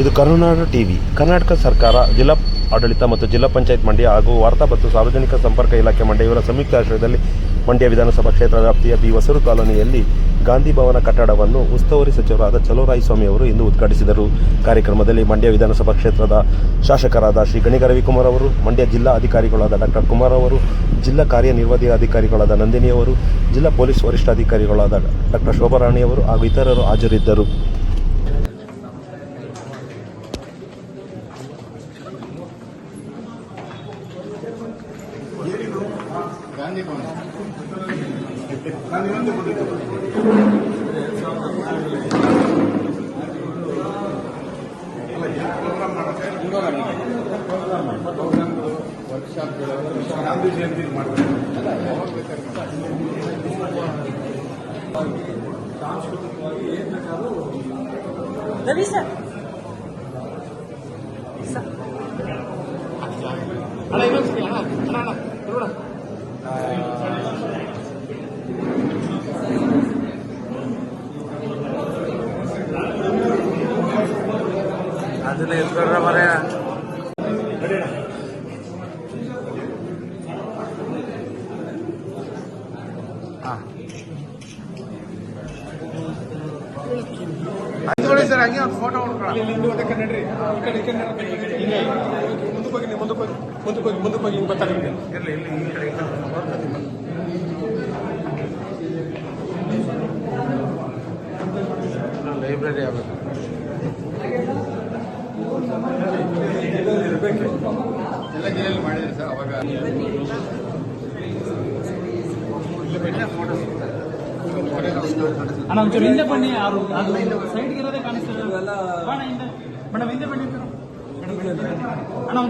ಇದು ಕರುನಾಡು ಟಿವಿ. ಕರ್ನಾಟಕ ಸರ್ಕಾರ, ಜಿಲ್ಲಾ ಆಡಳಿತ ಮತ್ತು ಜಿಲ್ಲಾ ಪಂಚಾಯತ್ ಮಂಡ್ಯ ಹಾಗೂ ವಾರ್ತಾ ಮತ್ತು ಸಾರ್ವಜನಿಕ ಸಂಪರ್ಕ ಇಲಾಖೆ ಮಂಡ್ಯ ಇವರ ಸಂಯುಕ್ತ ಆಶ್ರಯದಲ್ಲಿ ಮಂಡ್ಯ ವಿಧಾನಸಭಾ ಕ್ಷೇತ್ರ ವ್ಯಾಪ್ತಿಯ ಬಿ ಹೊಸೂರು ಕಾಲೋನಿಯಲ್ಲಿ ಗಾಂಧಿ ಭವನ ಕಟ್ಟಡವನ್ನು ಉಸ್ತುವಾರಿ ಸಚಿವರಾದ ಚಲುವರಾಯಸ್ವಾಮಿ ಅವರು ಇಂದು ಉದ್ಘಾಟಿಸಿದರು. ಕಾರ್ಯಕ್ರಮದಲ್ಲಿ ಮಂಡ್ಯ ವಿಧಾನಸಭಾ ಕ್ಷೇತ್ರದ ಶಾಸಕರಾದ ಶ್ರೀ ಗಣಿಗ ರವಿಕುಮಾರ್ ಅವರು, ಮಂಡ್ಯ ಜಿಲ್ಲಾ ಅಧಿಕಾರಿಗಳಾದ ಡಾಕ್ಟರ್ ಕುಮಾರ್ ಅವರು, ಜಿಲ್ಲಾ ಕಾರ್ಯನಿರ್ವಾಹಿ ಅಧಿಕಾರಿಗಳಾದ ನಂದಿನಿ ಅವರು, ಜಿಲ್ಲಾ ಪೊಲೀಸ್ ವರಿಷ್ಠಾಧಿಕಾರಿಗಳಾದ ಡಾಕ್ಟರ್ ಶೋಭಾರಾಣಿ ಅವರು ಹಾಗೂ ಇತರರು ಹಾಜರಿದ್ದರು. ಗಾಂಧಿ ಭವನ ಗಾಂಧಿ ಜಯಂತಿ ಮಾಡ್ತಾರೆ. ಸಾಂಸ್ಕೃತಿಕವಾಗಿ ಏನ್ ಬೇಕಾದ್ರೂ ರವಿ ಸರ್ ಅದನ್ನ ಎತ್ಕೊಂಡ್ರೆ ಮರ ಸರ್ ಹಂಗೆ ಒಂದು ಫೋಟೋ ಹೊಡ್ಕೊಳ್ಳಿ. ಮುಂದಕ್ಕೆ ಹೋಗಿ ಗೊತ್ತಾಗುತ್ತೆ. ಲೈಬ್ರರಿ ಆಗಬೇಕು. ಎಲ್ಲ ಜಿಲ್ಲೆಯಲ್ಲಿ ಮಾಡಿದ್ರೆ ಸರ್ ಅವಾಗ ಅಣ್ಣ ಒಂಚೂರು ಹಿಂದೆ ಬನ್ನಿ. ಅದು ಸೈಡ್ಗೆ ಇರೋದೇ ಕಾಣಿಸ್ತದೆ. ಮೇಡಮ್ ಹಿಂದೆ ಬನ್ನಿ ಅಣ್ಣ.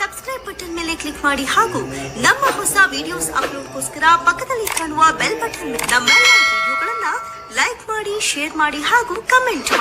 ಸಬ್ಸ್ಕ್ರೈಬ್ ಬಟನ್ ಮೇಲೆ ಕ್ಲಿಕ್ ಮಾಡಿ ಹಾಗೂ ನಮ್ಮ ಹೊಸ ವಿಡಿಯೋಸ್ ಅಪ್ಲೋಡ್ಗೋಸ್ಕರ ಪಕ್ಕದಲ್ಲಿ ಕಾಣುವ ಬೆಲ್ ಬಟನ್ ನಮ್ಮೆಲ್ಲ ವಿಡಿಯೋಗಳನ್ನ ಲೈಕ್ ಮಾಡಿ, ಶೇರ್ ಮಾಡಿ ಹಾಗೂ ಕಮೆಂಟ್ ಮಾಡಿ.